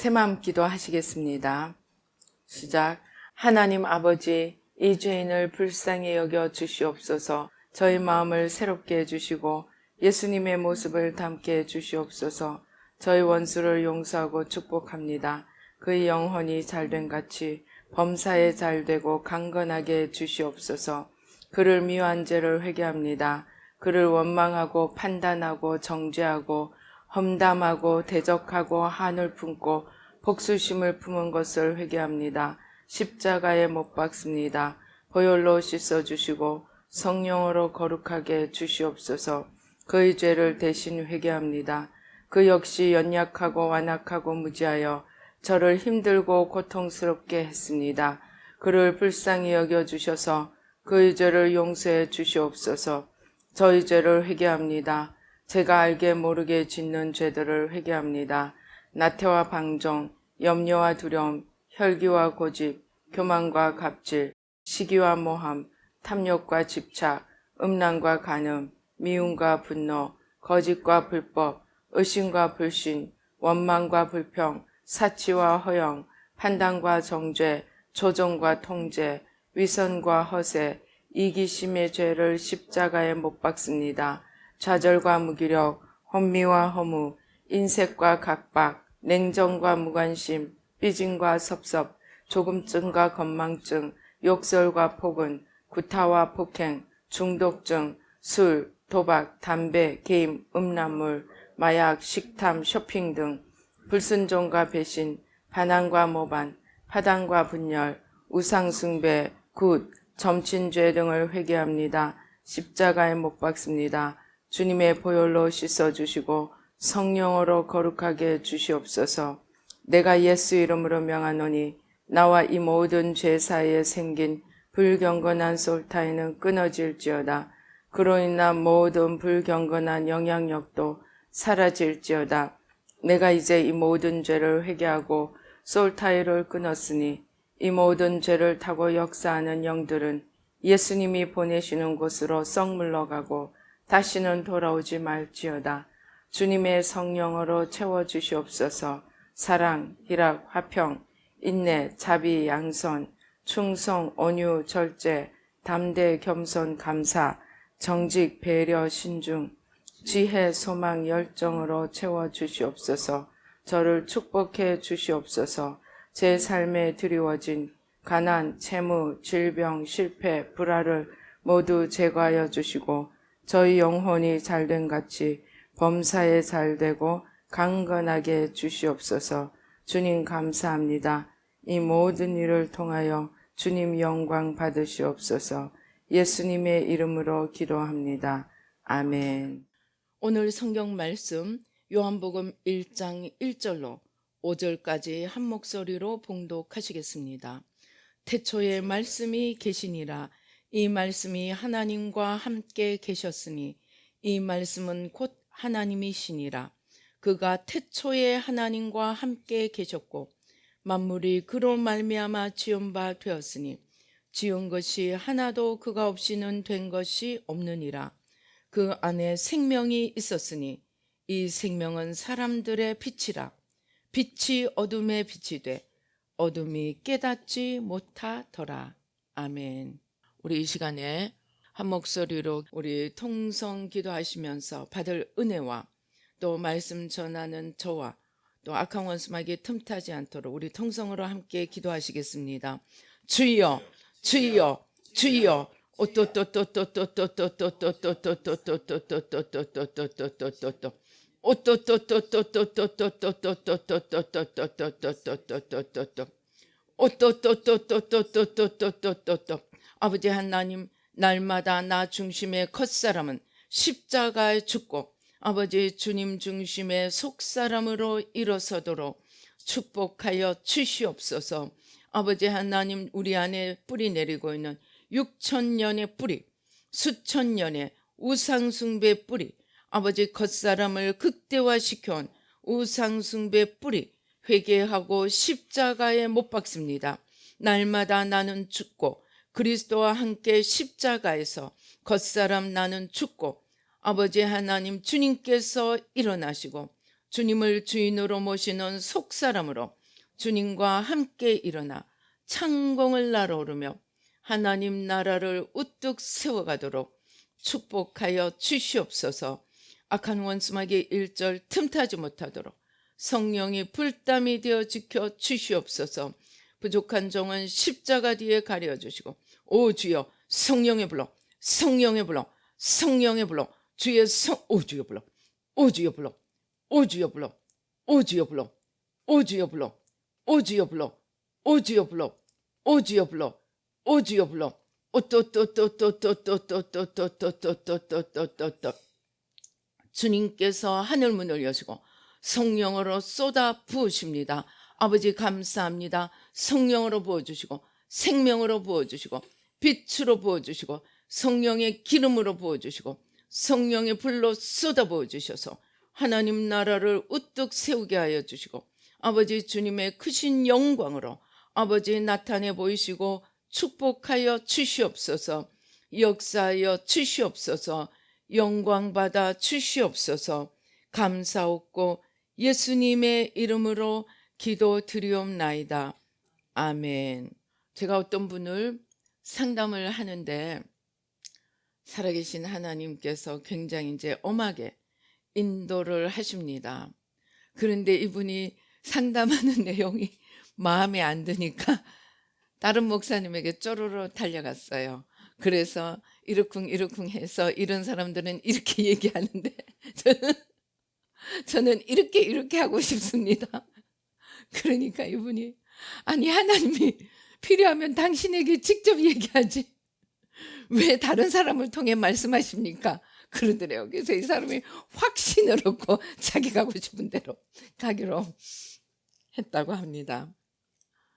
새마음 기도하시겠습니다. 시작. 하나님 아버지, 이 죄인을 불쌍히 여겨 주시옵소서. 저희 마음을 새롭게 해주시고 예수님의 모습을 담게 해주시옵소서. 저희 원수를 용서하고 축복합니다. 그의 영혼이 잘된 같이 범사에 잘되고 강건하게 해주시옵소서. 그를 미워한 죄를 회개합니다. 그를 원망하고 판단하고 정죄하고 험담하고 대적하고 한을 품고 복수심을 품은 것을 회개합니다. 십자가에 못 박습니다. 보혈로 씻어주시고 성령으로 거룩하게 주시옵소서. 그의 죄를 대신 회개합니다. 그 역시 연약하고 완악하고 무지하여 저를 힘들고 고통스럽게 했습니다. 그를 불쌍히 여겨주셔서 그의 죄를 용서해 주시옵소서. 저희 죄를 회개합니다. 제가 알게 모르게 짓는 죄들을 회개합니다. 나태와 방종, 염려와 두려움, 혈기와 고집, 교만과 갑질, 시기와 모함, 탐욕과 집착, 음란과 간음, 미움과 분노, 거짓과 불법, 의심과 불신, 원망과 불평, 사치와 허영, 판단과 정죄, 조종과 통제, 위선과 허세, 이기심의 죄를 십자가에 못 박습니다. 좌절과 무기력, 혼미와 허무, 인색과 각박, 냉정과 무관심, 삐짐과 섭섭, 조금증과 건망증, 욕설과 폭언, 구타와 폭행, 중독증, 술, 도박, 담배, 게임, 음란물, 마약, 식탐, 쇼핑 등 불순종과 배신, 반항과 모반, 파당과 분열, 우상숭배, 굿, 점친죄 등을 회개합니다. 십자가에 못 박습니다. 주님의 보혈로 씻어주시고 성령으로 거룩하게 주시옵소서. 내가 예수 이름으로 명하노니 나와 이 모든 죄 사이에 생긴 불경건한 솔타이는 끊어질지어다. 그로 인한 모든 불경건한 영향력도 사라질지어다. 내가 이제 이 모든 죄를 회개하고 솔타이를 끊었으니 이 모든 죄를 타고 역사하는 영들은 예수님이 보내시는 곳으로 썩 물러가고 다시는 돌아오지 말지어다. 주님의 성령으로 채워주시옵소서. 사랑, 희락, 화평, 인내, 자비, 양선, 충성, 온유, 절제, 담대, 겸손, 감사, 정직, 배려, 신중, 지혜, 소망, 열정으로 채워주시옵소서. 저를 축복해 주시옵소서. 제 삶에 드리워진 가난, 채무, 질병, 실패, 불화를 모두 제거하여 주시고 저희 영혼이 잘된 같이 범사에 잘되고 강건하게 주시옵소서. 주님 감사합니다. 이 모든 일을 통하여 주님 영광 받으시옵소서. 예수님의 이름으로 기도합니다. 아멘. 오늘 성경 말씀 요한복음 1장 1절로 5절까지 한 목소리로 봉독하시겠습니다. 태초에 말씀이 계시니라. 이 말씀이 하나님과 함께 계셨으니 이 말씀은 곧 하나님이시니라. 그가 태초에 하나님과 함께 계셨고 만물이 그로 말미암아 지은 바 되었으니 지은 것이 하나도 그가 없이는 된 것이 없느니라. 그 안에 생명이 있었으니 이 생명은 사람들의 빛이라. 빛이 어둠에 빛이 돼 어둠이 깨닫지 못하더라. 아멘. 우리 이 시간에 한 목소리로 우리 통성 기도하시면서 받을 은혜와 또 말씀 전하는 저와 또 악한 원수마귀 틈타지 않도록 우리 통성으로 함께 기도하시겠습니다. 주여, 주여, 주여. 아버지 하나님, 날마다 나 중심의 겉사람은 십자가에 죽고 아버지 주님 중심의 속사람으로 일어서도록 축복하여 주시옵소서. 아버지 하나님, 우리 안에 뿌리 내리고 있는 6,000년의 뿌리, 수천 년의 우상숭배 뿌리, 아버지 겉사람을 극대화시켜온 우상숭배 뿌리 회개하고 십자가에 못 박습니다. 날마다 나는 죽고 그리스도와 함께 십자가에서 겉사람 나는 죽고 아버지 하나님 주님께서 일어나시고 주님을 주인으로 모시는 속사람으로 주님과 함께 일어나 창공을 날아오르며 하나님 나라를 우뚝 세워가도록 축복하여 주시옵소서. 악한 원수마귀 일절 틈타지 못하도록 성령이 불담이 되어 지켜 주시옵소서. 부족한 종은 십자가 뒤에 가려주시고, 오 주여 성령의 불러, 성령의 불러, 성령의 불러, 주의 오 주여 불러, 오 주여 불러, 오 주여 불러, 오 주여 불러, 오 주여 불러, 오 주여 불러, 오 주여 불러, 오 주여 불러, 오 주여 불러, 오또또또또또또또또또또또또또또또또 주님께서 하늘문을 여시고 성령으로 쏟아 부으십니다. 아버지 감사합니다. 성령으로 부어주시고 생명으로 부어주시고 빛으로 부어주시고 성령의 기름으로 부어주시고 성령의 불로 쏟아 부어주셔서 하나님 나라를 우뚝 세우게 하여 주시고 아버지 주님의 크신 영광으로 아버지 나타내 보이시고 축복하여 주시옵소서. 역사하여 주시옵소서. 영광 받아 주시옵소서. 감사옵고 예수님의 이름으로 기도드리옵나이다. 아멘. 제가 어떤 분을 상담을 하는데 살아계신 하나님께서 굉장히 이제 엄하게 인도를 하십니다. 그런데 이분이 상담하는 내용이 마음에 안 드니까 다른 목사님에게 쪼르르 달려갔어요. 그래서 이러쿵 해서 이런 사람들은 이렇게 얘기하는데 저는 이렇게 하고 싶습니다. 그러니까 이분이 아니 하나님이 필요하면 당신에게 직접 얘기하지 왜 다른 사람을 통해 말씀하십니까? 그러더래요. 그래서 이 사람이 확신을 얻고 자기 가고 싶은 대로 가기로 했다고 합니다.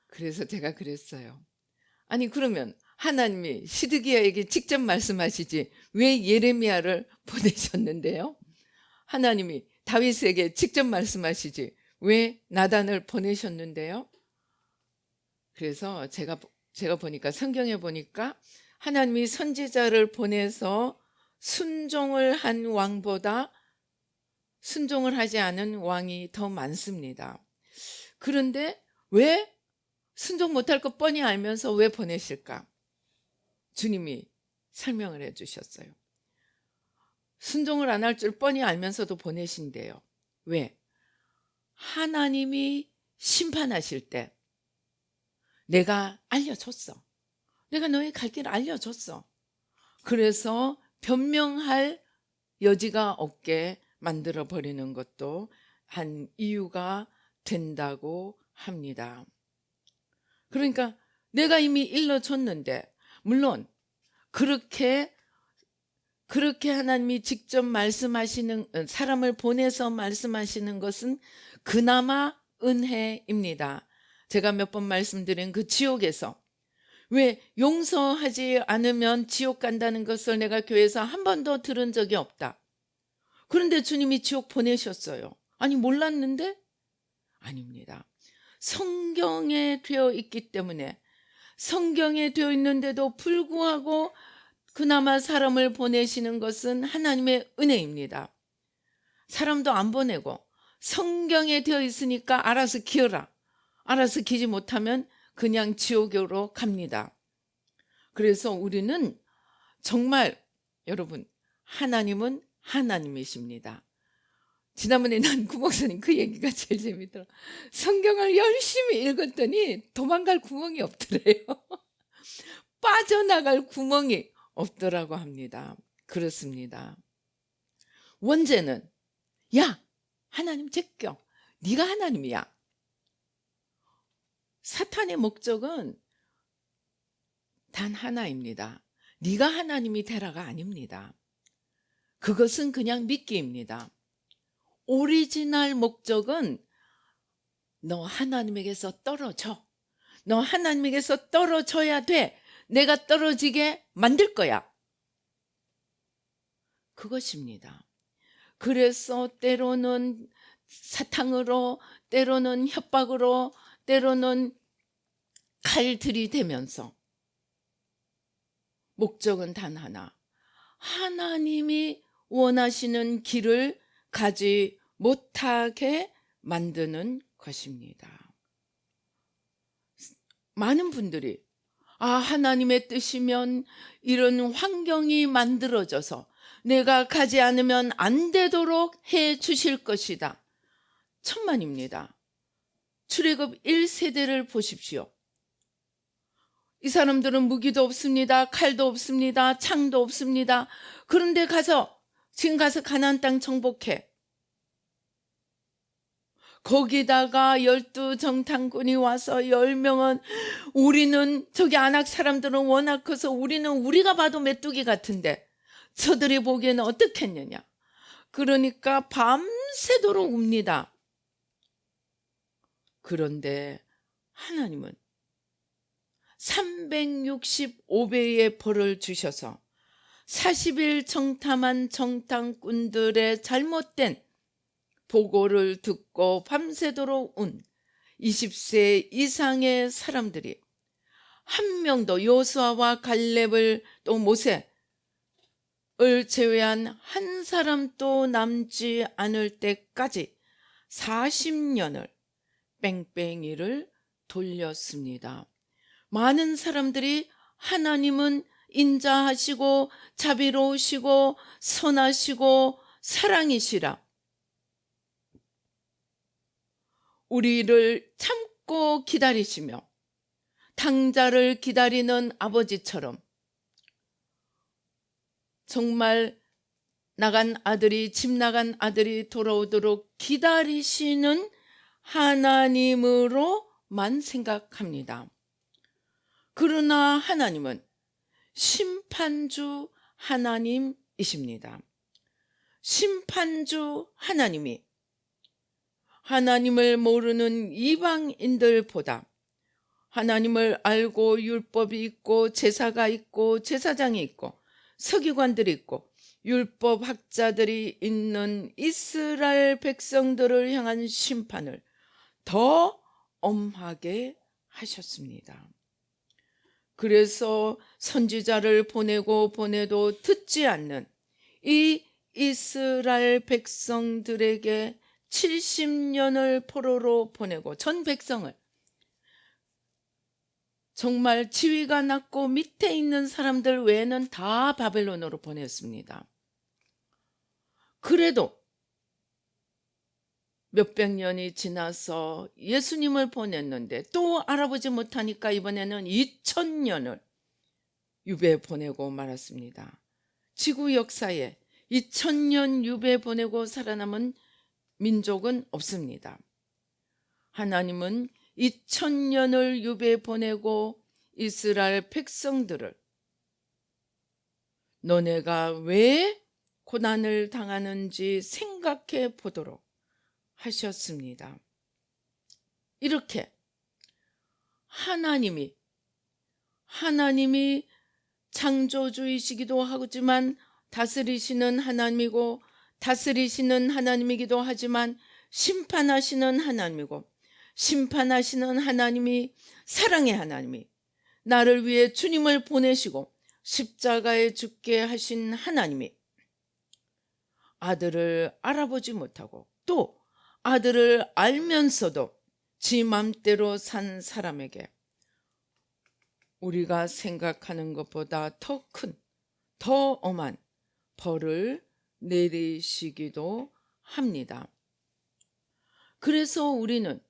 그래서 제가 그랬어요. 아니 그러면 하나님이 시드기야에게 직접 말씀하시지 왜 예레미야를 보내셨는데요? 하나님이 다윗에게 직접 말씀하시지 왜 나단을 보내셨는데요? 그래서 제가 보니까 성경에 보니까 하나님이 선지자를 보내서 순종을 한 왕보다 순종을 하지 않은 왕이 더 많습니다. 그런데 왜 순종 못할 것 뻔히 알면서 왜 보내실까? 주님이 설명을 해 주셨어요. 순종을 안 할 줄 뻔히 알면서도 보내신대요. 왜? 하나님이 심판하실 때 내가 알려줬어. 내가 너의 갈 길을 알려줬어. 그래서 변명할 여지가 없게 만들어버리는 것도 한 이유가 된다고 합니다. 그러니까 내가 이미 일러줬는데 물론 그렇게 하나님이 직접 말씀하시는 사람을 보내서 말씀하시는 것은 그나마 은혜입니다. 제가 몇 번 말씀드린 그 지옥에서 왜 용서하지 않으면 지옥 간다는 것을 내가 교회에서 한 번도 들은 적이 없다. 그런데 주님이 지옥 보내셨어요. 아니 몰랐는데? 아닙니다. 성경에 되어 있기 때문에 성경에 되어 있는데도 불구하고 그나마 사람을 보내시는 것은 하나님의 은혜입니다. 사람도 안 보내고 성경에 되어 있으니까 알아서 기어라. 알아서 기지 못하면 그냥 지옥으로 갑니다. 그래서 우리는 정말 여러분 하나님은 하나님이십니다. 지난번에 난 구목사님 그 얘기가 제일 재밌더라. 성경을 열심히 읽었더니 도망갈 구멍이 없더래요. 빠져나갈 구멍이 없더라고 합니다. 그렇습니다. 원죄는 야 하나님 제껴 네가 하나님이야. 사탄의 목적은 단 하나입니다. 네가 하나님이 되라가 아닙니다. 그것은 그냥 믿기입니다. 오리지널 목적은 너 하나님에게서 떨어져. 너 하나님에게서 떨어져야 돼. 내가 떨어지게 만들 거야. 그것입니다. 그래서 때로는 사탕으로, 때로는 협박으로, 때로는 칼 들이대면서 목적은 단 하나. 하나님이 원하시는 길을 가지 못하게 만드는 것입니다. 많은 분들이 하나님의 뜻이면 이런 환경이 만들어져서 내가 가지 않으면 안 되도록 해 주실 것이다. 천만입니다. 출애굽 1세대를 보십시오. 이 사람들은 무기도 없습니다. 칼도 없습니다. 창도 없습니다. 그런데 지금 가서 가나안 땅 정복해. 거기다가 12정탐꾼이 와서 10명은 우리는 저기 아낙 사람들은 워낙 커서 우리가 봐도 메뚜기 같은데 저들이 보기에는 어떻겠느냐. 그러니까 밤새도록 웁니다. 그런데 하나님은 365배의 벌을 주셔서 40일 정탐한 정탐꾼들의 잘못된 보고를 듣고 밤새도록 운 20세 이상의 사람들이 한 명도 여호수아와 갈렙을 또 모세를 제외한 한 사람도 남지 않을 때까지 40년을 뺑뺑이를 돌렸습니다. 많은 사람들이 하나님은 인자하시고 자비로우시고 선하시고 사랑이시라, 우리를 참고 기다리시며 당자를 기다리는 아버지처럼 정말 집 나간 아들이 돌아오도록 기다리시는 하나님으로만 생각합니다. 그러나 하나님은 심판주 하나님이십니다. 심판주 하나님이 하나님을 모르는 이방인들보다 하나님을 알고 율법이 있고 제사가 있고 제사장이 있고 서기관들이 있고 율법학자들이 있는 이스라엘 백성들을 향한 심판을 더 엄하게 하셨습니다. 그래서 선지자를 보내도 듣지 않는 이 이스라엘 백성들에게 70년을 포로로 보내고 전 백성을 정말 지위가 낮고 밑에 있는 사람들 외에는 다 바벨론으로 보냈습니다. 그래도 몇백 년이 지나서 예수님을 보냈는데 또 알아보지 못하니까 이번에는 2000년을 유배 보내고 말았습니다. 지구 역사에 2000년 유배 보내고 살아남은 민족은 없습니다. 하나님은 2000년을 유배 보내고 이스라엘 백성들을 너네가 왜 고난을 당하는지 생각해 보도록 하셨습니다. 이렇게 하나님이 창조주이시기도 하지만 다스리시는 하나님이고 다스리시는 하나님이기도 하지만 심판하시는 하나님이고 심판하시는 하나님이 사랑의 하나님이 나를 위해 주님을 보내시고 십자가에 죽게 하신 하나님이 아들을 알아보지 못하고 또 아들을 알면서도 지 맘대로 산 사람에게 우리가 생각하는 것보다 더 큰, 더 엄한 벌을 내리시기도 합니다. 그래서 우리는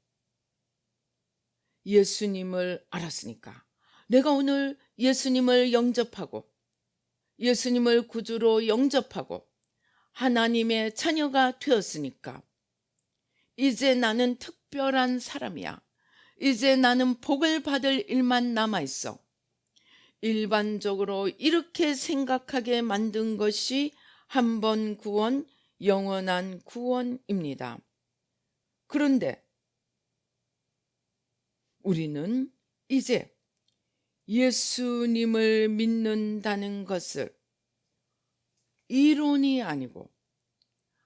예수님을 알았으니까, 내가 오늘 예수님을 영접하고 예수님을 구주로 영접하고 하나님의 자녀가 되었으니까 이제 나는 특별한 사람이야. 이제 나는 복을 받을 일만 남아있어. 일반적으로 이렇게 생각하게 만든 것이 한 번 구원, 영원한 구원입니다. 그런데 우리는 이제 예수님을 믿는다는 것을 이론이 아니고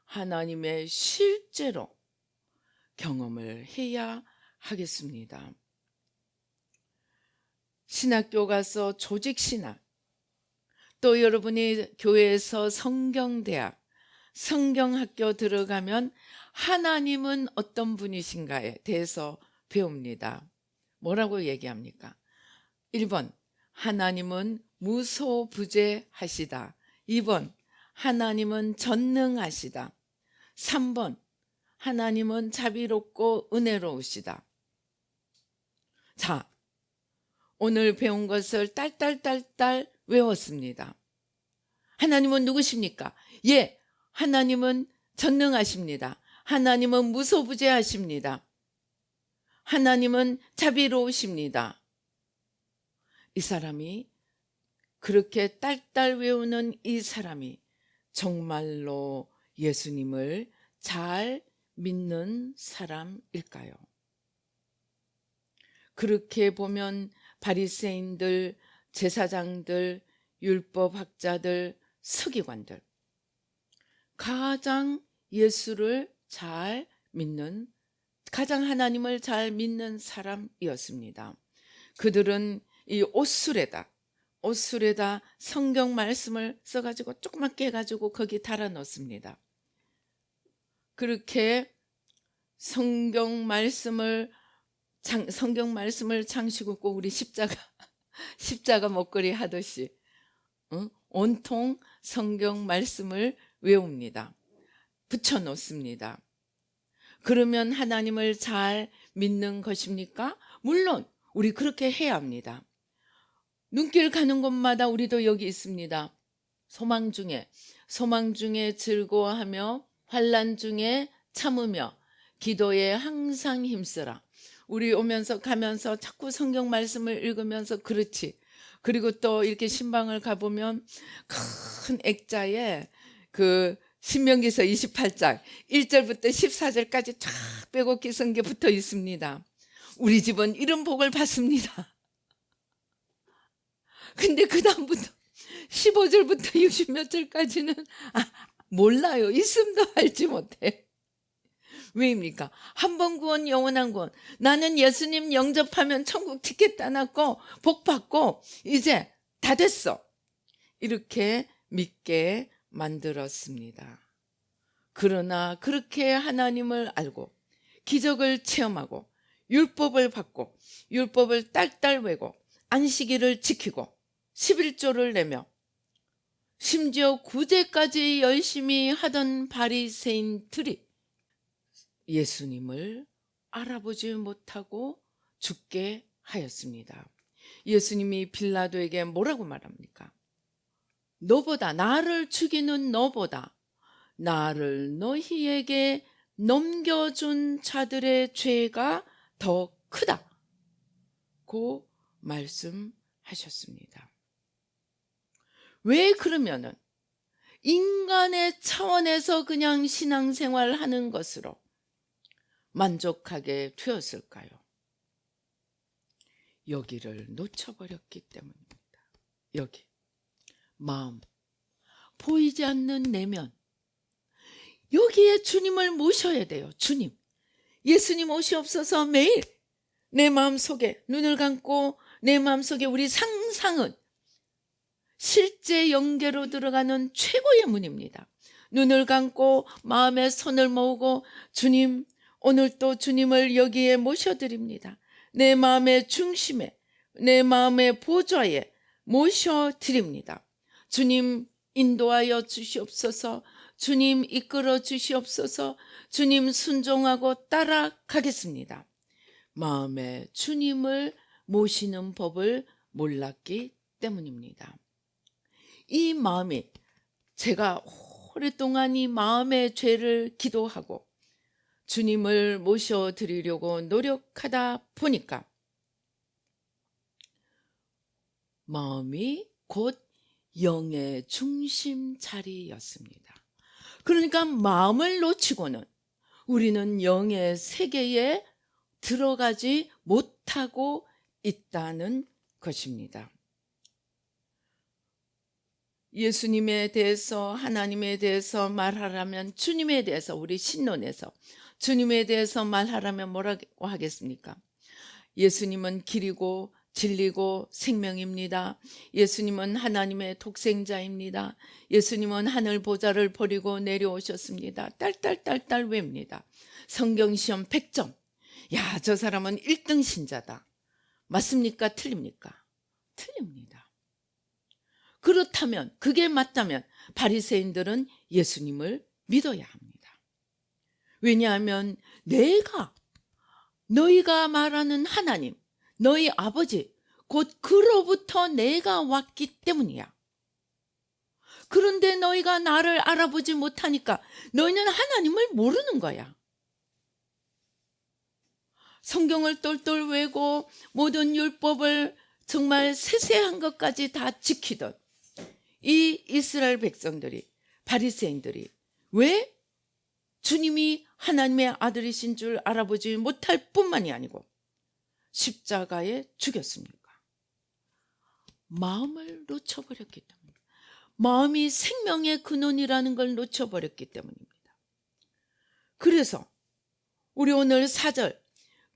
하나님의 실제로 경험을 해야 하겠습니다. 신학교 가서 조직신학, 또 여러분이 교회에서 성경대학, 성경학교 들어가면 하나님은 어떤 분이신가에 대해서 배웁니다. 뭐라고 얘기합니까? 1번, 하나님은 무소부재하시다. 2번, 하나님은 전능하시다. 3번, 하나님은 자비롭고 은혜로우시다. 자, 오늘 배운 것을 딸딸딸딸 외웠습니다. 하나님은 누구십니까? 예, 하나님은 전능하십니다. 하나님은 무소부재하십니다. 하나님은 자비로우십니다. 이 사람이, 그렇게 딸딸 외우는 이 사람이 정말로 예수님을 잘 믿는 사람일까요? 그렇게 보면 바리새인들, 제사장들, 율법학자들, 서기관들, 가장 예수를 잘 믿는, 가장 하나님을 잘 믿는 사람이었습니다. 그들은 이 옷술에다 성경 말씀을 써가지고 조그맣게 해가지고 거기 달아 넣습니다. 그렇게 성경 말씀을 장식으로 꼭 우리 십자가 목걸이 하듯이 온통 성경 말씀을 외웁니다. 붙여놓습니다. 그러면 하나님을 잘 믿는 것입니까? 물론 우리 그렇게 해야 합니다. 눈길 가는 곳마다 우리도 여기 있습니다. 소망 중에 즐거워하며 환난 중에 참으며 기도에 항상 힘쓰라. 우리 오면서 가면서 자꾸 성경 말씀을 읽으면서 그렇지. 그리고 또 이렇게 신방을 가보면 큰 액자에 그 신명기서 28장 1절부터 14절까지 쫙 빼곡히 쓴 게 붙어 있습니다. 우리 집은 이런 복을 받습니다. 근데 그 다음부터 15절부터 60몇 절까지는 몰라요. 있음도 알지 못해. 왜입니까? 한 번 구원 영원한 구원. 나는 예수님 영접하면 천국 티켓 따놨고 복 받고 이제 다 됐어. 이렇게 믿게 만들었습니다. 그러나 그렇게 하나님을 알고 기적을 체험하고 율법을 받고 율법을 딸딸 외고 안식일을 지키고 11조를 내며 심지어 구제까지 열심히 하던 바리새인들이 예수님을 알아보지 못하고 죽게 하였습니다. 예수님이 빌라도에게 뭐라고 말합니까? 너보다, 나를 죽이는 너보다 나를 너희에게 넘겨준 자들의 죄가 더 크다고 말씀하셨습니다. 왜 그러면은 인간의 차원에서 그냥 신앙생활 하는 것으로 만족하게 되었을까요? 여기를 놓쳐버렸기 때문입니다. 여기 마음, 보이지 않는 내면, 여기에 주님을 모셔야 돼요. 주님, 예수님 오시옵소서. 매일 내 마음속에 눈을 감고 내 마음속에 우리 상상은 실제 영계로 들어가는 최고의 문입니다. 눈을 감고 마음에 손을 모으고 주님, 오늘 또 주님을 여기에 모셔드립니다. 내 마음의 중심에, 내 마음의 보좌에 모셔드립니다. 주님 인도하여 주시옵소서. 주님 이끌어 주시옵소서. 주님 순종하고 따라가겠습니다. 마음에 주님을 모시는 법을 몰랐기 때문입니다. 이 마음이, 제가 오랫동안 이 마음의 죄를 기도하고 주님을 모셔드리려고 노력하다 보니까 마음이 곧 영의 중심 자리였습니다. 그러니까 마음을 놓치고는 우리는 영의 세계에 들어가지 못하고 있다는 것입니다. 예수님에 대해서, 하나님에 대해서 말하라면, 주님에 대해서, 우리 신론에서 주님에 대해서 말하라면 뭐라고 하겠습니까? 예수님은 길이고 진리고 생명입니다. 예수님은 하나님의 독생자입니다. 예수님은 하늘 보좌를 버리고 내려오셨습니다. 딸딸딸딸 외웁니다. 성경시험 100점. 야, 저 사람은 1등 신자다. 맞습니까? 틀립니까? 틀립니다. 그렇다면, 그게 맞다면 바리새인들은 예수님을 믿어야 합니다. 왜냐하면 너희가 말하는 하나님, 너희 아버지, 곧 그로부터 내가 왔기 때문이야. 그런데 너희가 나를 알아보지 못하니까 너희는 하나님을 모르는 거야. 성경을 똘똘 외고 모든 율법을 정말 세세한 것까지 다 지키던 이 이스라엘 백성들이, 바리새인들이 왜 주님이 하나님의 아들이신 줄 알아보지 못할 뿐만이 아니고 십자가에 죽였습니까? 마음을 놓쳐버렸기 때문입니다. 마음이 생명의 근원이라는 걸 놓쳐버렸기 때문입니다. 그래서 우리 오늘 4절,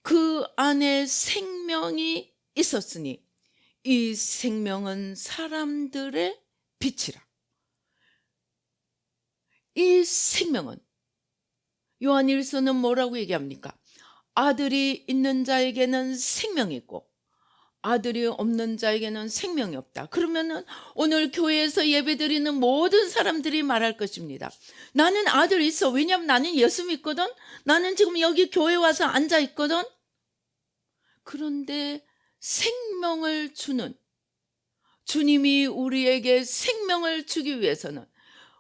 그 안에 생명이 있었으니 이 생명은 사람들의 빛이라. 이 생명은, 요한일서는 뭐라고 얘기합니까? 아들이 있는 자에게는 생명이 있고 아들이 없는 자에게는 생명이 없다. 그러면은 오늘 교회에서 예배드리는 모든 사람들이 말할 것입니다. 나는 아들이 있어. 왜냐하면 나는 예수 믿거든. 나는 지금 여기 교회 와서 앉아 있거든. 그런데 생명을 주는, 주님이 우리에게 생명을 주기 위해서는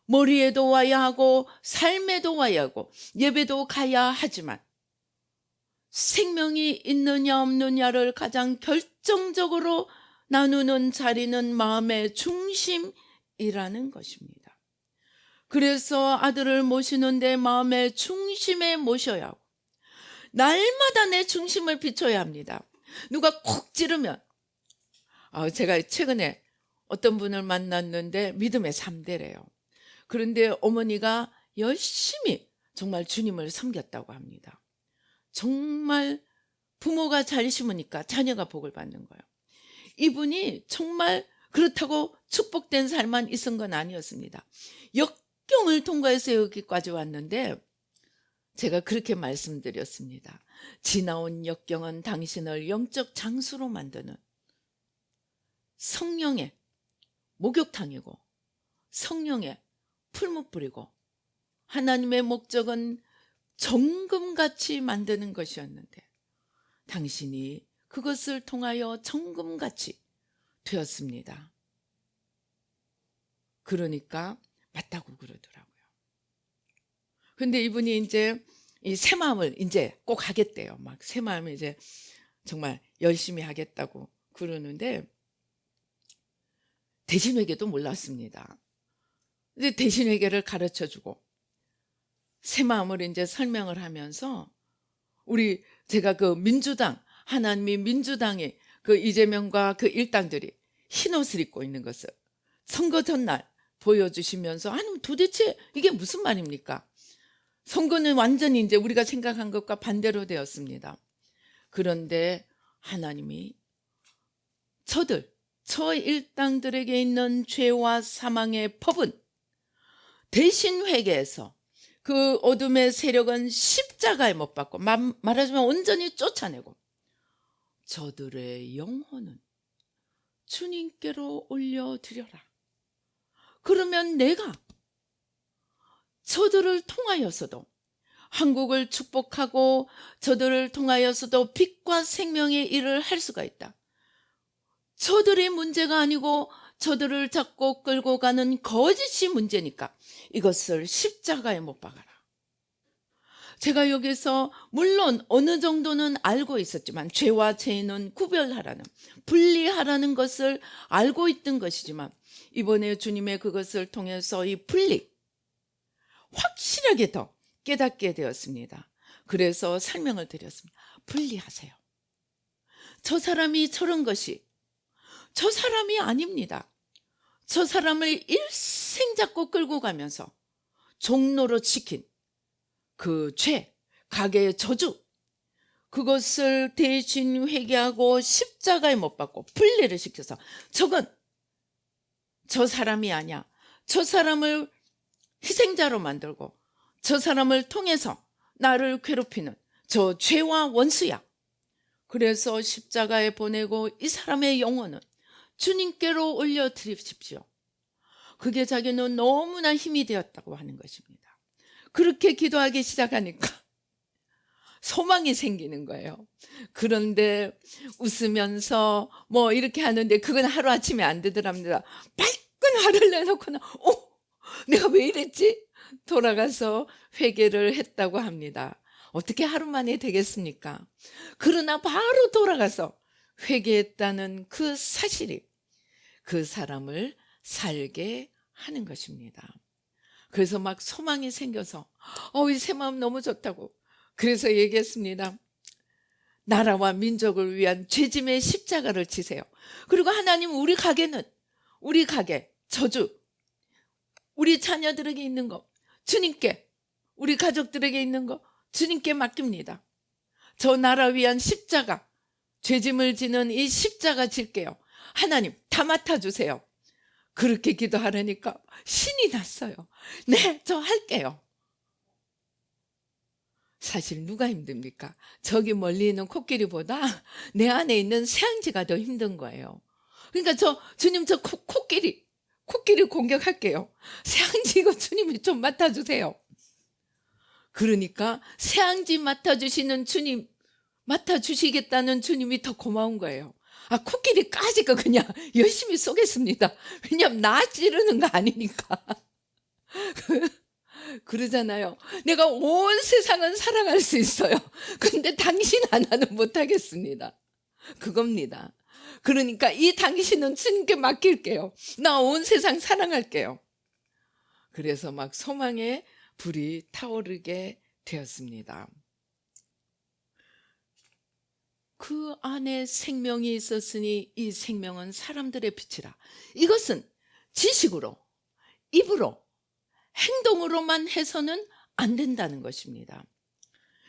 머리에도 와야 하고 삶에도 와야 하고 예배도 가야 하지만 생명이 있느냐 없느냐를 가장 결정적으로 나누는 자리는 마음의 중심이라는 것입니다. 그래서 아들을 모시는데 마음의 중심에 모셔야 하고 날마다 내 중심을 비춰야 합니다. 누가 콕 찌르면, 제가 최근에 어떤 분을 만났는데 믿음의 3대래요. 그런데 어머니가 열심히 정말 주님을 섬겼다고 합니다. 정말 부모가 잘 심으니까 자녀가 복을 받는 거예요. 이분이 정말 그렇다고 축복된 삶만 있은 건 아니었습니다. 역경을 통과해서 여기까지 왔는데 제가 그렇게 말씀드렸습니다. 지나온 역경은 당신을 영적 장수로 만드는 성령의 목욕탕이고 성령의 풀무불이고 하나님의 목적은 정금같이 만드는 것이었는데 당신이 그것을 통하여 정금같이 되었습니다. 그러니까 맞다고 그러더라고요. 근데 이분이 이제 이 새 마음을 이제 꼭 하겠대요. 막 새 마음을 이제 정말 열심히 하겠다고 그러는데 대신회계도 몰랐습니다. 이제 대신회계를 가르쳐주고 새 마음을 이제 설명을 하면서 제가 그 민주당, 하나님이 민주당의 그 이재명과 그 일당들이 흰옷을 입고 있는 것을 선거 전날 보여주시면서 아니 도대체 이게 무슨 말입니까? 선거는 완전히 이제 우리가 생각한 것과 반대로 되었습니다. 그런데 하나님이 저 일당들에게 있는 죄와 사망의 법은 대신 회개해서 그 어둠의 세력은 십자가에 못 박고 말하자면 온전히 쫓아내고 저들의 영혼은 주님께로 올려드려라. 그러면 내가 저들을 통하여서도 한국을 축복하고 저들을 통하여서도 빛과 생명의 일을 할 수가 있다. 저들의 문제가 아니고 저들을 잡고 끌고 가는 거짓이 문제니까 이것을 십자가에 못 박아라. 제가 여기서 물론 어느 정도는 알고 있었지만 죄와 죄인은 구별하라는, 분리하라는 것을 알고 있던 것이지만 이번에 주님의 그것을 통해서 이 분리 확실하게 더 깨닫게 되었습니다. 그래서 설명을 드렸습니다. 분리하세요. 저 사람이 저런 것이 저 사람이 아닙니다. 저 사람을 일생 잡고 끌고 가면서 종로로 지킨 그 죄, 가게의 저주, 그것을 대신 회개하고 십자가에 못 박고 분리를 시켜서 저건 저 사람이 아니야. 저 사람을 희생자로 만들고 저 사람을 통해서 나를 괴롭히는 저 죄와 원수야. 그래서 십자가에 보내고 이 사람의 영혼은 주님께로 올려드리십시오. 그게 자기는 너무나 힘이 되었다고 하는 것입니다. 그렇게 기도하기 시작하니까 소망이 생기는 거예요. 그런데 웃으면서 뭐 이렇게 하는데 그건 하루아침에 안 되더랍니다. 밝은 화를 내놓고는 내가 왜 이랬지? 돌아가서 회개를 했다고 합니다. 어떻게 하루 만에 되겠습니까? 그러나 바로 돌아가서 회개했다는 그 사실이 그 사람을 살게 하는 것입니다. 그래서 막 소망이 생겨서 이 새 마음 너무 좋다고 그래서 얘기했습니다. 나라와 민족을 위한 죄짐의 십자가를 지세요. 그리고 하나님 우리 가게 저주 우리 자녀들에게 있는 거 주님께 우리 가족들에게 있는 거 주님께 맡깁니다. 저 나라 위한 십자가 죄짐을 지는 이 십자가 질게요. 하나님 다 맡아주세요. 그렇게 기도하려니까 신이 났어요. 네, 저 할게요. 사실 누가 힘듭니까? 저기 멀리 있는 코끼리보다 내 안에 있는 새앙지가 더 힘든 거예요. 그러니까 주님 저 코끼리 공격할게요. 새앙지 이거 주님이 좀 맡아주세요. 그러니까 새앙지 맡아주시는 주님, 맡아주시겠다는 주님이 더 고마운 거예요. 코끼리까지 그냥 열심히 쏘겠습니다. 왜냐하면 나 찌르는 거 아니니까. 그러잖아요. 내가 온 세상은 사랑할 수 있어요. 근데 당신 하나는 못하겠습니다. 그겁니다. 그러니까 이 당신은 주님께 맡길게요. 나 온 세상 사랑할게요. 그래서 막 소망의 불이 타오르게 되었습니다. 그 안에 생명이 있었으니 이 생명은 사람들의 빛이라. 이것은 지식으로, 입으로, 행동으로만 해서는 안 된다는 것입니다.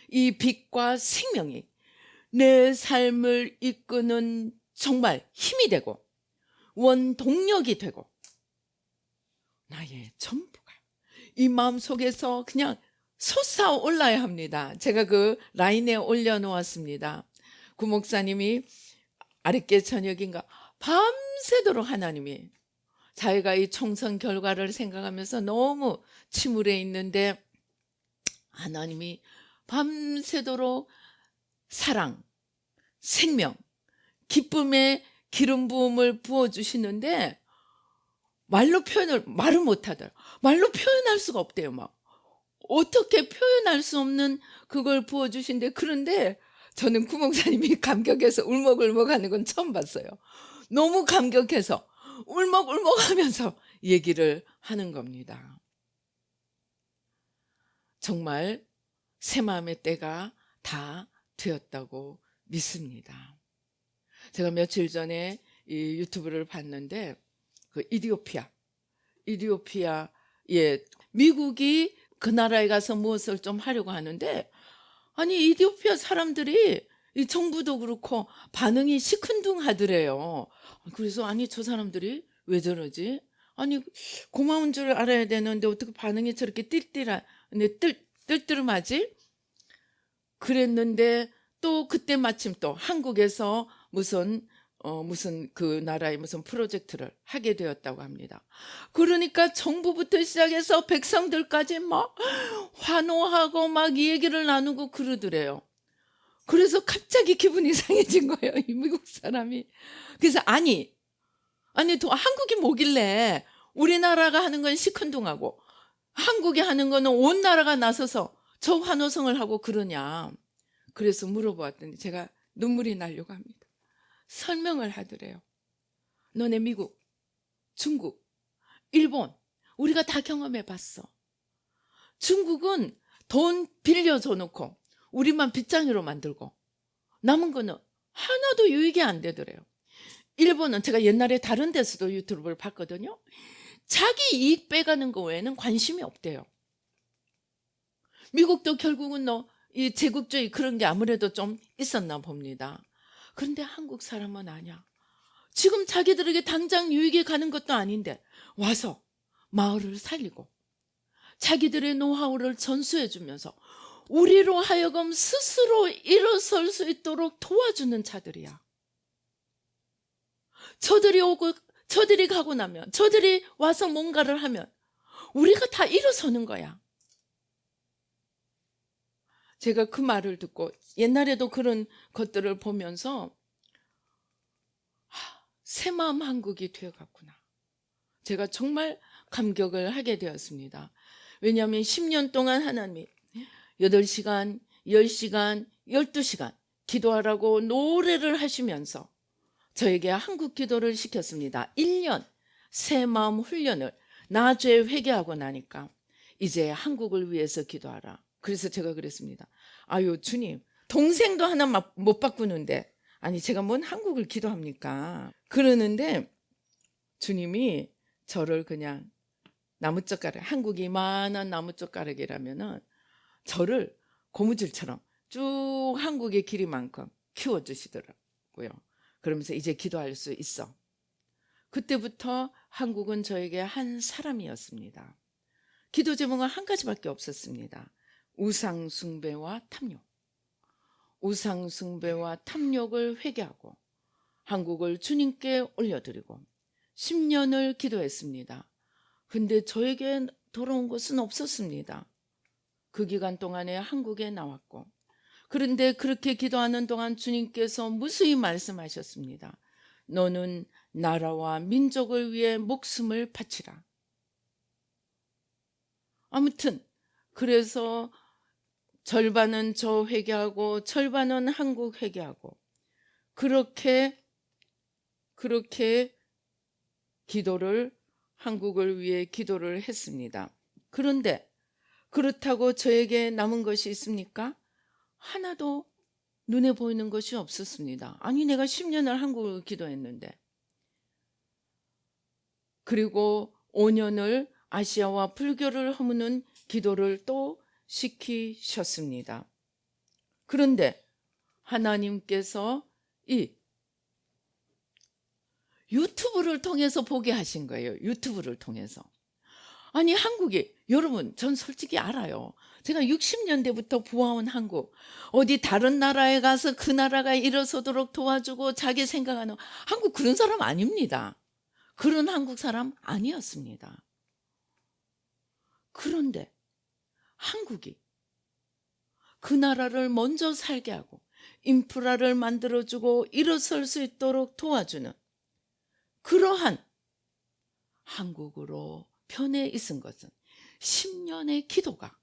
이 빛과 생명이 내 삶을 이끄는 정말 힘이 되고 원동력이 되고 나의 전부가 이 마음속에서 그냥 솟아올라야 합니다. 제가 그 라인에 올려놓았습니다. 구 목사님이 아랫개 저녁인가 밤새도록 하나님이 자기가 이 총선 결과를 생각하면서 너무 침울해 있는데 하나님이 밤새도록 사랑, 생명, 기쁨의 기름 부음을 부어주시는데 말을 못하더라. 말로 표현할 수가 없대요. 막 어떻게 표현할 수 없는 그걸 부어주신데 그런데 저는 구 목사님이 감격해서 울먹울먹 하는 건 처음 봤어요. 너무 감격해서 울먹울먹 하면서 얘기를 하는 겁니다. 정말 새 마음의 때가 다 되었다고 믿습니다. 제가 며칠 전에 이 유튜브를 봤는데 그 이디오피아에 미국이 그 나라에 가서 무엇을 좀 하려고 하는데 아니 이디오피아 사람들이 이 정부도 그렇고 반응이 시큰둥하더래요. 그래서 아니 저 사람들이 왜 저러지? 아니 고마운 줄 알아야 되는데 어떻게 반응이 저렇게 뜰뜨름하지? 그랬는데 또 그때 마침 또 한국에서 무슨 그 나라의 무슨 프로젝트를 하게 되었다고 합니다. 그러니까 정부부터 시작해서 백성들까지 막 환호하고 막 이 얘기를 나누고 그러더래요. 그래서 갑자기 기분이 이상해진 거예요, 이 미국 사람이. 그래서 아니 한국이 뭐길래 우리나라가 하는 건 시큰둥하고 한국이 하는 거는 온 나라가 나서서 저 환호성을 하고 그러냐. 그래서 물어보았더니 제가 눈물이 나려고 합니다. 설명을 하더래요. 너네 미국, 중국, 일본 우리가 다 경험해 봤어. 중국은 돈 빌려줘 놓고 우리만 빚장이로 만들고 남은 거는 하나도 유익이 안 되더래요. 일본은 제가 옛날에 다른 데서도 유튜브를 봤거든요. 자기 이익 빼가는 거 외에는 관심이 없대요. 미국도 결국은 이 제국주의 그런 게 아무래도 좀 있었나 봅니다. 그런데 한국 사람은 아니야. 지금 자기들에게 당장 유익이 가는 것도 아닌데 와서 마을을 살리고 자기들의 노하우를 전수해 주면서 우리로 하여금 스스로 일어설 수 있도록 도와주는 자들이야. 저들이 오고 저들이 가고 나면, 저들이 와서 뭔가를 하면 우리가 다 일어서는 거야. 제가 그 말을 듣고 옛날에도 그런 것들을 보면서 새마음 한국이 되어갔구나. 제가 정말 감격을 하게 되었습니다. 왜냐하면 10년 동안 하나님이 8시간, 10시간, 12시간 기도하라고 노래를 하시면서 저에게 한국 기도를 시켰습니다. 1년 새마음 훈련을 나죄 회개하고 나니까 이제 한국을 위해서 기도하라. 그래서 제가 그랬습니다. 아유 주님, 동생도 하나 못 바꾸는데 아니 제가 뭔 한국을 기도합니까? 그러는데 주님이 저를 그냥 나무젓가락, 한국이 이만한 나무젓가락이라면은 저를 고무줄처럼 쭉 한국의 길이만큼 키워주시더라고요. 그러면서 이제 기도할 수 있어. 그때부터 한국은 저에게 한 사람이었습니다. 기도 제목은 한 가지밖에 없었습니다. 우상 숭배와 탐욕. 우상 숭배와 탐욕을 회개하고 한국을 주님께 올려드리고 10년을 기도했습니다. 근데 저에게 돌아온 것은 없었습니다. 그 기간 동안에 한국에 나왔고, 그런데 그렇게 기도하는 동안 주님께서 무수히 말씀하셨습니다. 너는 나라와 민족을 위해 목숨을 바치라. 아무튼 그래서 절반은 저 회개하고 절반은 한국 회개하고 그렇게 기도를, 한국을 위해 기도를 했습니다. 그런데 그렇다고 저에게 남은 것이 있습니까? 하나도 눈에 보이는 것이 없었습니다. 아니 내가 10년을 한국을 기도했는데, 그리고 5년을 아시아와 불교를 허무는 기도를 또 시키셨습니다. 그런데 하나님께서 이 유튜브를 통해서 보게 하신 거예요. 유튜브를 통해서. 아니 한국이, 여러분 전 솔직히 알아요. 제가 60년대부터 부화온 한국, 어디 다른 나라에 가서 그 나라가 일어서도록 도와주고 자기 생각하는 한국, 그런 사람 아닙니다. 그런 한국 사람 아니었습니다. 그런데 한국이 그 나라를 먼저 살게 하고 인프라를 만들어주고 일어설 수 있도록 도와주는 그러한 한국으로 변해 있은 것은 10년의 기도가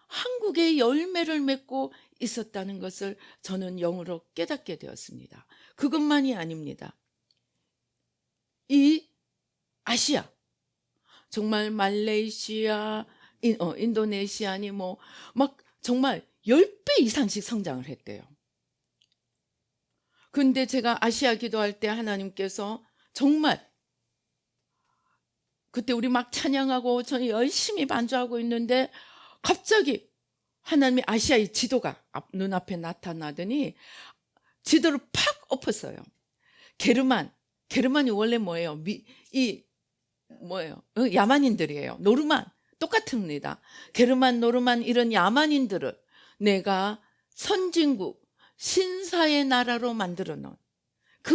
한국의 열매를 맺고 있었다는 것을 저는 영으로 깨닫게 되었습니다. 그것만이 아닙니다. 이 아시아, 정말 말레이시아, 인도네시아니 막 정말 10배 이상씩 성장을 했대요. 근데 제가 아시아 기도할 때 하나님께서 정말, 그때 우리 막 찬양하고 저는 열심히 반주하고 있는데 갑자기 하나님의 아시아의 지도가 눈앞에 나타나더니 지도를 팍 엎었어요. 게르만이 원래 뭐예요? 야만인들이에요. 노르만 똑같습니다. 게르만, 노르만 이런 야만인들을 내가 선진국 신사의 나라로 만들어 놓은 그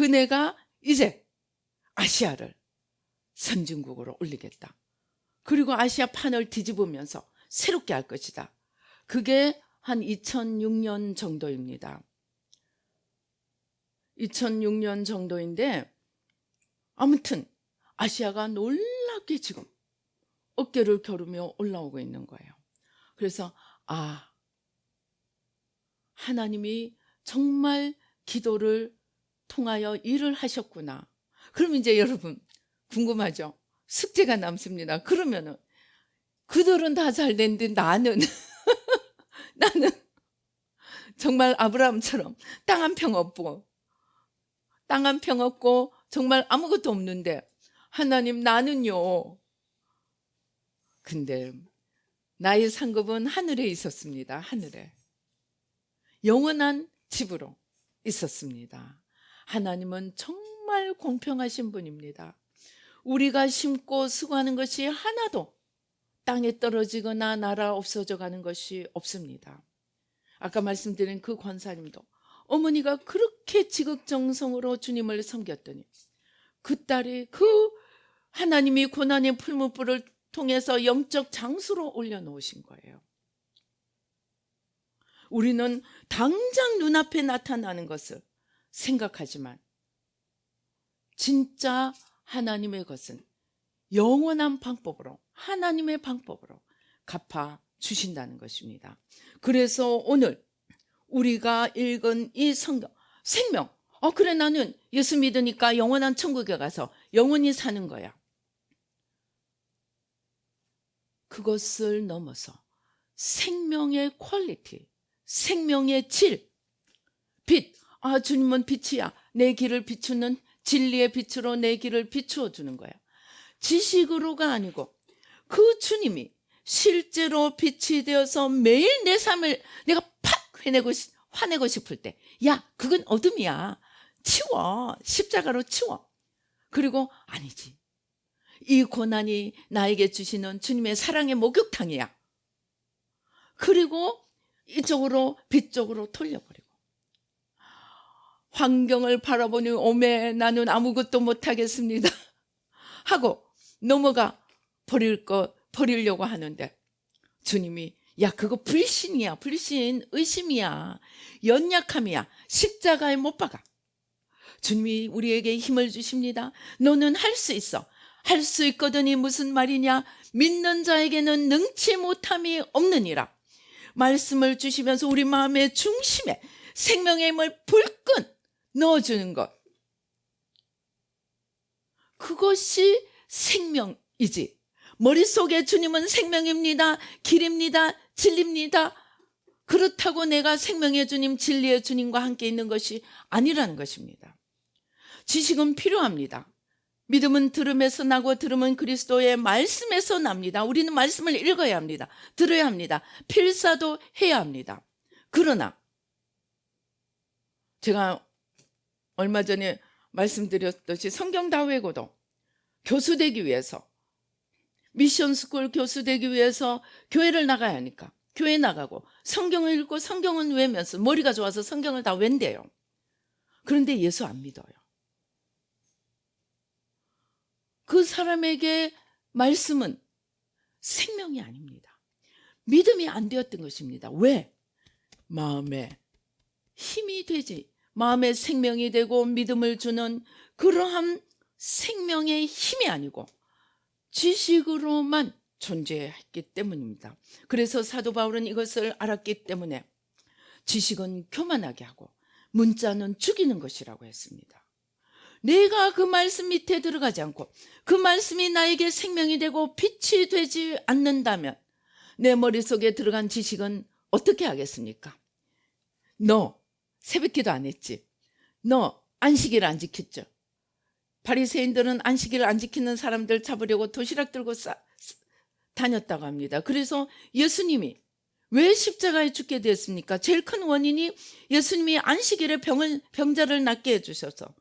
내가 이제 아시아를 선진국으로 올리겠다. 그리고 아시아 판을 뒤집으면서 새롭게 할 것이다. 그게 한 2006년 정도입니다. 2006년 정도인데 아무튼 아시아가 놀랍게 지금 어깨를 겨루며 올라오고 있는 거예요. 그래서 하나님이 정말 기도를 통하여 일을 하셨구나. 그럼 이제 여러분 궁금하죠? 숙제가 남습니다. 그러면은 그들은 다 잘 됐는데 나는 정말 아브라함처럼 땅 한 평 없고 정말 아무것도 없는데 하나님 나는요. 근데 나의 상급은 하늘에 있었습니다. 하늘에. 영원한 집으로 있었습니다. 하나님은 정말 공평하신 분입니다. 우리가 심고 수고하는 것이 하나도 땅에 떨어지거나 날아 없어져 가는 것이 없습니다. 아까 말씀드린 그 권사님도 어머니가 그렇게 지극정성으로 주님을 섬겼더니 그 딸이 그 하나님이 고난의 풀무불을 통해서 영적 장수로 올려놓으신 거예요. 우리는 당장 눈앞에 나타나는 것을 생각하지만 진짜 하나님의 것은 영원한 방법으로, 하나님의 방법으로 갚아 주신다는 것입니다. 그래서 오늘 우리가 읽은 이 성경, 생명, 그래 나는 예수 믿으니까 영원한 천국에 가서 영원히 사는 거야. 그것을 넘어서 생명의 퀄리티, 생명의 질, 빛, 주님은 빛이야. 내 길을 비추는 진리의 빛으로 내 길을 비추어 주는 거야. 지식으로가 아니고 그 주님이 실제로 빛이 되어서 매일 내 삶을 내가 팍 화내고 싶을 때, 야, 그건 어둠이야. 치워. 십자가로 치워. 그리고 아니지. 이 고난이 나에게 주시는 주님의 사랑의 목욕탕이야. 그리고 이쪽으로 빛 쪽으로 돌려버리고 환경을 바라보니 오메 나는 아무것도 못하겠습니다 하고 넘어가 버리려고 하는데 주님이 야 그거 불신이야. 불신, 의심이야. 연약함이야. 십자가에 못 박아. 주님이 우리에게 힘을 주십니다. 너는 할 수 있어. 할 수 있거든이 무슨 말이냐. 믿는 자에게는 능치 못함이 없느니라. 말씀을 주시면서 우리 마음의 중심에 생명의 힘을 불끈 넣어주는 것. 그것이 생명이지. 머릿속에 주님은 생명입니다. 길입니다. 진리입니다. 그렇다고 내가 생명의 주님, 진리의 주님과 함께 있는 것이 아니라는 것입니다. 지식은 필요합니다. 믿음은 들음에서 나고 들음은 그리스도의 말씀에서 납니다. 우리는 말씀을 읽어야 합니다. 들어야 합니다. 필사도 해야 합니다. 그러나 제가 얼마 전에 말씀드렸듯이 성경 다 외고도 교수 되기 위해서 미션스쿨 교수 되기 위해서 교회를 나가야 하니까 교회 나가고 성경을 읽고 성경은 외면서 머리가 좋아서 성경을 다 웬대요. 그런데 예수 안 믿어요. 그 사람에게 말씀은 생명이 아닙니다. 믿음이 안 되었던 것입니다. 왜? 마음에 힘이 되지. 마음에 생명이 되고 믿음을 주는 그러한 생명의 힘이 아니고 지식으로만 존재했기 때문입니다. 그래서 사도 바울은 이것을 알았기 때문에 지식은 교만하게 하고 문자는 죽이는 것이라고 했습니다. 내가 그 말씀 밑에 들어가지 않고 그 말씀이 나에게 생명이 되고 빛이 되지 않는다면 내 머릿속에 들어간 지식은 어떻게 하겠습니까? 너 새벽기도 안 했지? 너 안식일 안 지켰죠? 바리새인들은 안식일을 안 지키는 사람들 잡으려고 도시락 들고 다녔다고 합니다. 그래서 예수님이 왜 십자가에 죽게 되었습니까? 제일 큰 원인이 예수님이 안식일에 병자를 낫게 해주셔서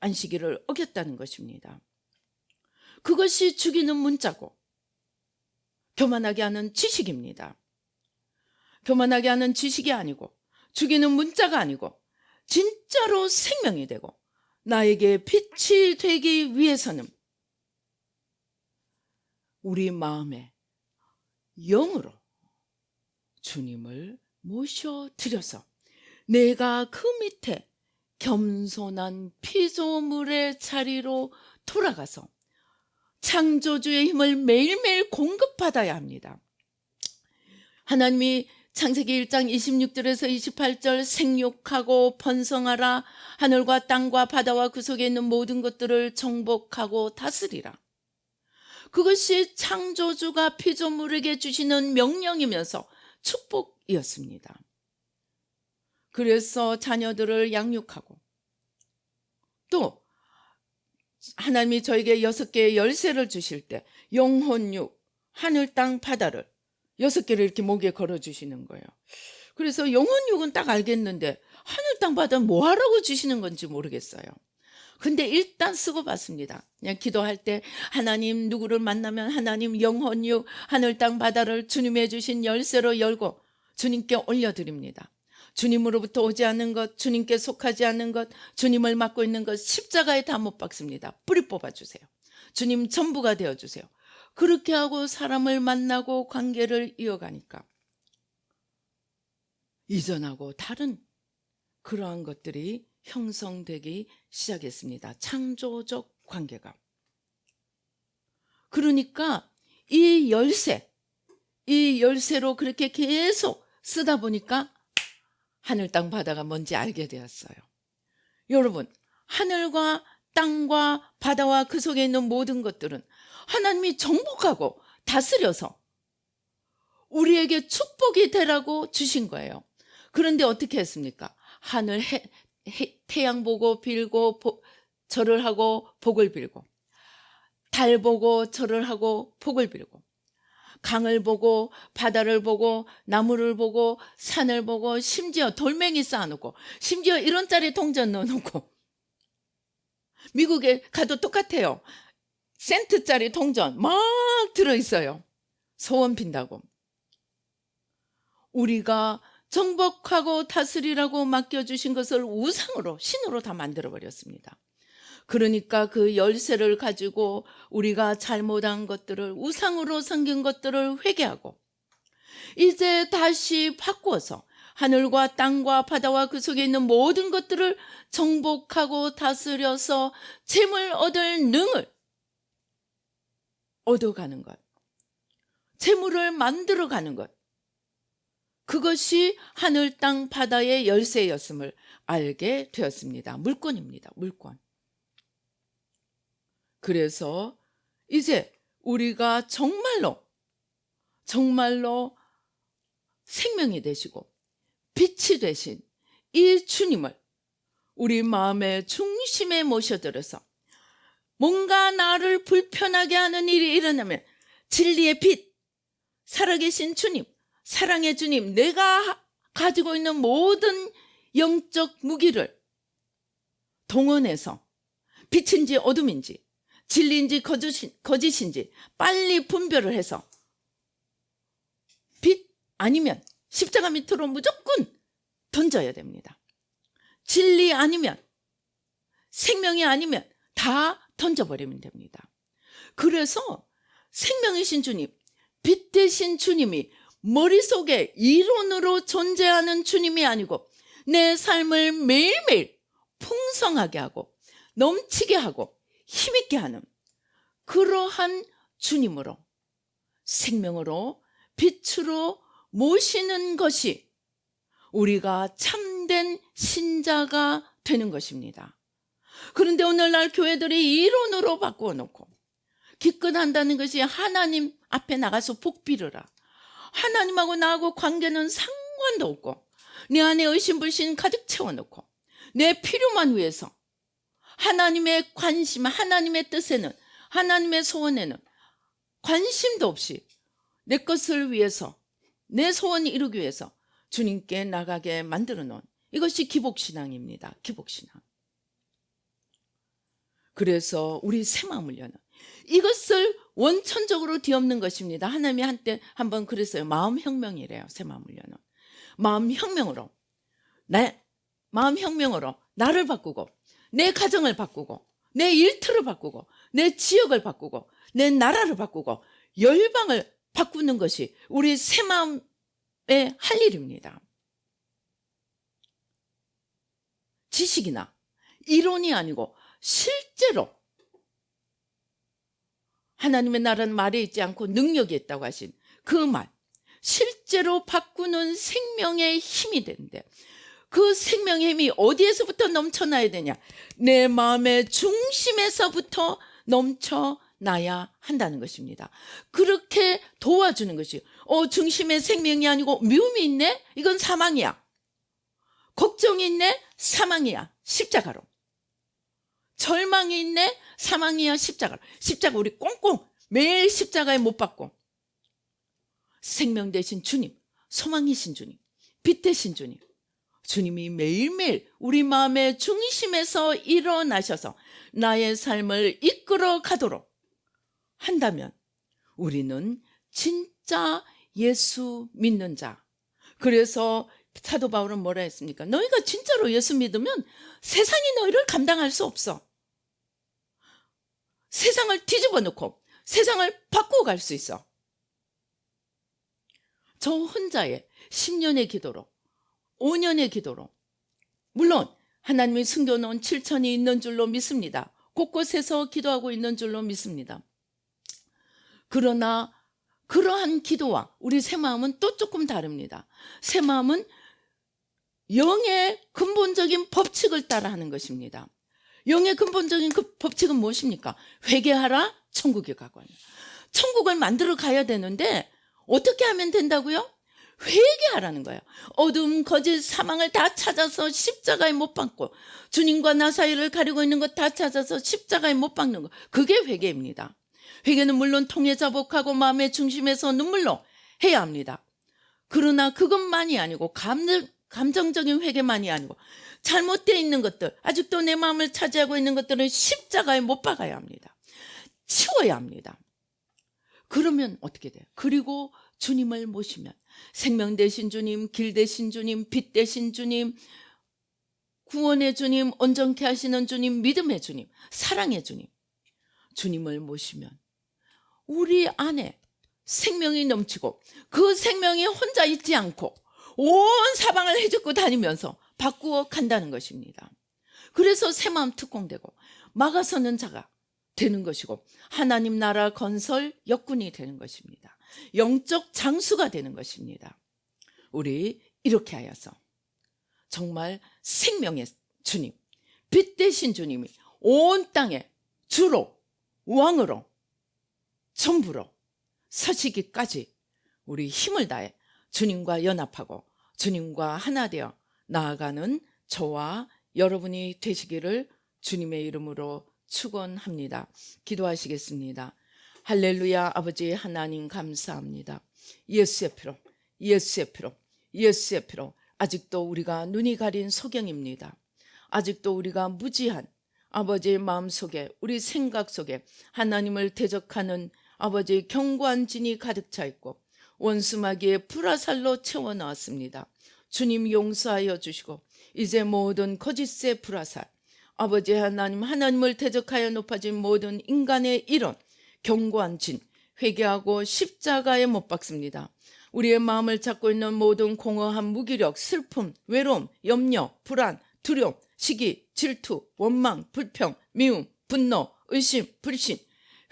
안식일을 어겼다는 것입니다. 그것이 죽이는 문자고 교만하게 하는 지식입니다. 교만하게 하는 지식이 아니고 죽이는 문자가 아니고 진짜로 생명이 되고 나에게 빛이 되기 위해서는 우리 마음에 영으로 주님을 모셔드려서 내가 그 밑에 겸손한 피조물의 자리로 돌아가서 창조주의 힘을 매일매일 공급받아야 합니다. 하나님이 창세기 1장 26절에서 28절 생육하고 번성하라 하늘과 땅과 바다와 그 속에 있는 모든 것들을 정복하고 다스리라. 그것이 창조주가 피조물에게 주시는 명령이면서 축복이었습니다. 그래서 자녀들을 양육하고 또 하나님이 저에게 6개의 열쇠를 주실 때 영혼육, 하늘, 땅, 바다를 6개를 이렇게 목에 걸어주시는 거예요. 그래서 영혼육은 딱 알겠는데 하늘, 땅, 바다는 뭐 하라고 주시는 건지 모르겠어요. 근데 일단 쓰고 봤습니다. 그냥 기도할 때 하나님 누구를 만나면 하나님 영혼유 하늘 땅 바다를 주님의 주신 열쇠로 열고 주님께 올려드립니다. 주님으로부터 오지 않는 것, 주님께 속하지 않는 것, 주님을 맡고 있는 것 십자가에 다 못 박습니다. 뿌리 뽑아주세요. 주님 전부가 되어주세요. 그렇게 하고 사람을 만나고 관계를 이어가니까 이전하고 다른 그러한 것들이 형성되기 시작했습니다. 창조적 관계가. 그러니까 이 열쇠로 그렇게 계속 쓰다 보니까 하늘 땅 바다가 뭔지 알게 되었어요. 여러분, 하늘과 땅과 바다와 그 속에 있는 모든 것들은 하나님이 정복하고 다스려서 우리에게 축복이 되라고 주신 거예요. 그런데 어떻게 했습니까? 하늘 태양 보고 빌고 절을 하고 복을 빌고, 달 보고 절을 하고 복을 빌고, 강을 보고 바다를 보고 나무를 보고 산을 보고 심지어 돌멩이 쌓아놓고 심지어 1원짜리 동전 넣어놓고, 미국에 가도 똑같아요. 센트짜리 동전 막 들어있어요. 소원 빈다고. 우리가 정복하고 다스리라고 맡겨주신 것을 우상으로, 신으로 다 만들어버렸습니다. 그러니까 그 열쇠를 가지고 우리가 잘못한 것들을, 우상으로 섬긴 것들을 회개하고 이제 다시 바꾸어서 하늘과 땅과 바다와 그 속에 있는 모든 것들을 정복하고 다스려서 재물 얻을 능을 얻어가는 것, 재물을 만들어가는 것, 그것이 하늘 땅 바다의 열쇠였음을 알게 되었습니다. 물건입니다. 물건. 그래서 이제 우리가 정말로 생명이 되시고 빛이 되신 이 주님을 우리 마음의 중심에 모셔들어서 뭔가 나를 불편하게 하는 일이 일어나면 진리의 빛, 살아계신 주님, 사랑의 주님, 내가 가지고 있는 모든 영적 무기를 동원해서 빛인지 어둠인지, 진리인지 거짓인지 빨리 분별을 해서 빛 아니면 십자가 밑으로 무조건 던져야 됩니다. 진리 아니면, 생명이 아니면 다 던져버리면 됩니다. 그래서 생명이신 주님, 빛 되신 주님이 머릿속에 이론으로 존재하는 주님이 아니고 내 삶을 매일매일 풍성하게 하고 넘치게 하고 힘있게 하는 그러한 주님으로, 생명으로, 빛으로 모시는 것이 우리가 참된 신자가 되는 것입니다. 그런데 오늘날 교회들이 이론으로 바꾸어 놓고 기껏 한다는 것이 하나님 앞에 나가서 복 빌으라, 하나님하고 나하고 관계는 상관도 없고 내 안에 의심불신 가득 채워놓고 내 필요만 위해서 하나님의 관심, 하나님의 뜻에는, 하나님의 소원에는 관심도 없이 내 것을 위해서, 내 소원을 이루기 위해서 주님께 나가게 만들어 놓은 이것이 기복신앙입니다. 기복신앙. 그래서 우리 새 마음을 여는 이것을 원천적으로 뒤엎는 것입니다. 하나님이 한때 한번 그랬어요. 마음혁명이래요. 새 마음을 여는 마음혁명으로, 마음혁명으로 나를 바꾸고 내 가정을 바꾸고 내 일터를 바꾸고 내 지역을 바꾸고 내 나라를 바꾸고 열방을 바꾸는 것이 우리 새 마음의 할 일입니다. 지식이나 이론이 아니고 실제로 하나님의 나라는 말에 있지 않고 능력이 있다고 하신 그 말, 실제로 바꾸는 생명의 힘이 되는데, 그 생명의 힘이 어디에서부터 넘쳐나야 되냐? 내 마음의 중심에서부터 넘쳐나야 한다는 것입니다. 그렇게 도와주는 것이, 중심의 생명이 아니고 미움이 있네? 이건 사망이야. 걱정이 있네? 사망이야. 십자가로. 절망이 있네? 사망이야. 십자가로. 십자가 우리 꽁꽁 매일 십자가에 못 박고 생명 되신 주님, 소망이신 주님, 빛 되신 주님, 주님이 매일매일 우리 마음의 중심에서 일어나셔서 나의 삶을 이끌어 가도록 한다면 우리는 진짜 예수 믿는 자. 그래서 사도 바울은 뭐라 했습니까? 너희가 진짜로 예수 믿으면 세상이 너희를 감당할 수 없어. 세상을 뒤집어 놓고 세상을 바꾸어 갈 수 있어. 저 혼자의 10년의 기도로, 5년의 기도로, 물론 하나님이 숨겨놓은 7천이 있는 줄로 믿습니다. 곳곳에서 기도하고 있는 줄로 믿습니다. 그러나 그러한 기도와 우리 새 마음은 또 조금 다릅니다. 새 마음은 영의 근본적인 법칙을 따라 하는 것입니다. 영의 근본적인 그 법칙은 무엇입니까? 회개하라, 천국에 가고 하는. 천국을 만들어 가야 되는데 어떻게 하면 된다고요? 회개하라는 거예요. 어둠, 거짓, 사망을 다 찾아서 십자가에 못 박고 주님과 나 사이를 가리고 있는 것 다 찾아서 십자가에 못 박는 것. 그게 회개입니다. 회개는 물론 통해 자복하고 마음의 중심에서 눈물로 해야 합니다. 그러나 그것만이 아니고 감정적인 회개만이 아니고 잘못되어 있는 것들, 아직도 내 마음을 차지하고 있는 것들은 십자가에 못 박아야 합니다. 치워야 합니다. 그러면 어떻게 돼요? 그리고 주님을 모시면 생명 되신 주님, 길 되신 주님, 빛 되신 주님, 구원의 주님, 온전케 하시는 주님, 믿음의 주님, 사랑의 주님, 주님을 모시면 우리 안에 생명이 넘치고 그 생명이 혼자 있지 않고 온 사방을 헤집고 다니면서 바꾸어 간다는 것입니다. 그래서 새마음 특공되고 막아서는 자가 되는 것이고 하나님 나라 건설 역군이 되는 것입니다. 영적 장수가 되는 것입니다. 우리 이렇게 하여서 정말 생명의 주님, 빛 되신 주님이 온 땅에 주로, 왕으로, 전부로 서시기까지 우리 힘을 다해 주님과 연합하고 주님과 하나 되어 나아가는 저와 여러분이 되시기를 주님의 이름으로 축원합니다. 기도하시겠습니다. 할렐루야. 아버지 하나님 감사합니다. 예수의 피로, 예수의 피로, 예수의 피로. 아직도 우리가 눈이 가린 소경입니다. 아직도 우리가 무지한 아버지의 마음속에, 우리 생각 속에 하나님을 대적하는 아버지의 견고한 진이 가득 차 있고 원수마귀의 불화살로 채워넣었습니다. 주님 용서하여 주시고 이제 모든 거짓의 불화살, 아버지 하나님, 하나님을 대적하여 높아진 모든 인간의 이런 견고한 진, 회개하고 십자가에 못 박습니다. 우리의 마음을 잡고 있는 모든 공허한 무기력, 슬픔, 외로움, 염려, 불안, 두려움, 시기, 질투, 원망, 불평, 미움, 분노, 의심, 불신,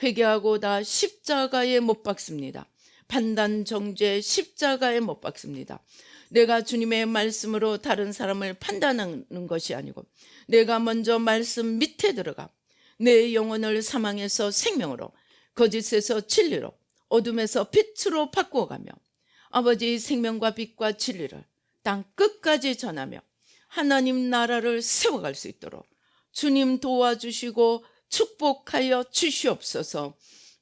회개하고 다 십자가에 못 박습니다. 판단, 정죄, 십자가에 못 박습니다. 내가 주님의 말씀으로 다른 사람을 판단하는 것이 아니고 내가 먼저 말씀 밑에 들어가 내 영혼을 사망에서 생명으로, 거짓에서 진리로, 어둠에서 빛으로 바꾸어가며 아버지의 생명과 빛과 진리를 땅 끝까지 전하며 하나님 나라를 세워갈 수 있도록 주님 도와주시고 축복하여 주시옵소서.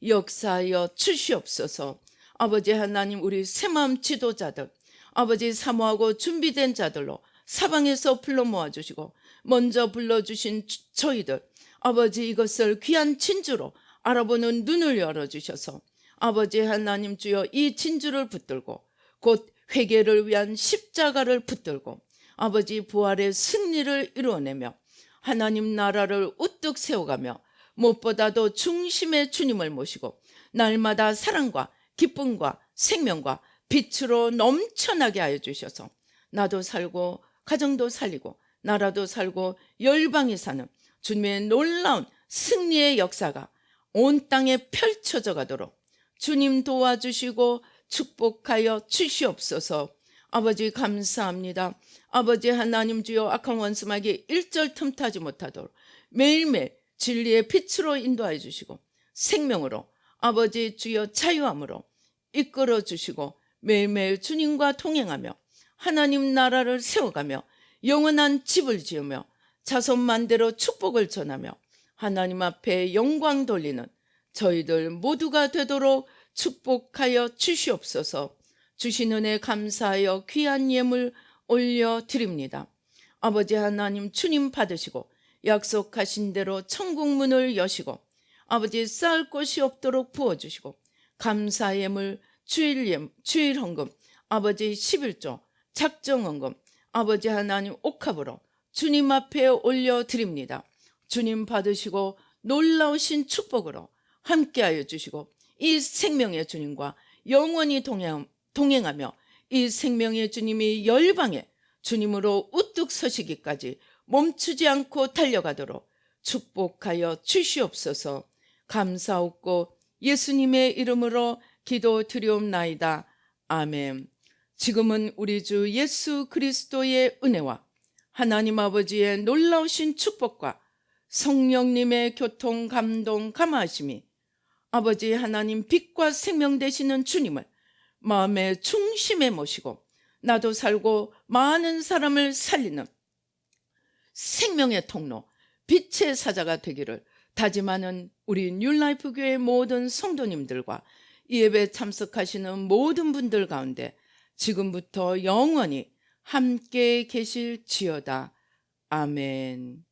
역사하여 주시옵소서. 아버지 하나님, 우리 새마음 지도자들, 아버지 사모하고 준비된 자들로 사방에서 불러 모아주시고 먼저 불러주신 저희들, 아버지 이것을 귀한 진주로 알아보는 눈을 열어주셔서 아버지 하나님 주여 이 진주를 붙들고 곧 회개를 위한 십자가를 붙들고 아버지 부활의 승리를 이루어내며 하나님 나라를 우뚝 세워가며 무엇보다도 중심의 주님을 모시고 날마다 사랑과 기쁨과 생명과 빛으로 넘쳐나게 하여 주셔서 나도 살고 가정도 살리고 나라도 살고 열방이 사는 주님의 놀라운 승리의 역사가 온 땅에 펼쳐져 가도록 주님 도와주시고 축복하여 주시옵소서. 아버지 감사합니다. 아버지 하나님 주여 악한 원수마귀 일절 틈타지 못하도록 매일매일 진리의 빛으로 인도하여 주시고 생명으로 아버지 주여 자유함으로 이끌어 주시고 매일매일 주님과 동행하며 하나님 나라를 세워가며 영원한 집을 지으며 자손만대로 축복을 전하며 하나님 앞에 영광 돌리는 저희들 모두가 되도록 축복하여 주시옵소서. 주신 은혜 감사하여 귀한 예물 올려드립니다. 아버지 하나님, 주님 받으시고 약속하신 대로 천국 문을 여시고 아버지 쌓을 곳이 없도록 부어주시고 감사 예물, 주일 헌금, 아버지 11조, 작정 헌금, 아버지 하나님 옥합으로 주님 앞에 올려드립니다. 주님 받으시고 놀라우신 축복으로 함께하여 주시고 이 생명의 주님과 영원히 동행하며 이 생명의 주님이 열방에 주님으로 우뚝 서시기까지 멈추지 않고 달려가도록 축복하여 주시옵소서. 감사옵고 예수님의 이름으로 기도드리옵나이다. 아멘. 지금은 우리 주 예수 그리스도의 은혜와 하나님 아버지의 놀라우신 축복과 성령님의 교통, 감동, 감화하심이 아버지 하나님 빛과 생명 되시는 주님을 마음의 중심에 모시고 나도 살고 많은 사람을 살리는 생명의 통로, 빛의 사자가 되기를 다짐하는 우리 뉴라이프 교회 모든 성도님들과 이 예배 참석하시는 모든 분들 가운데 지금부터 영원히 함께 계실지어다. 아멘.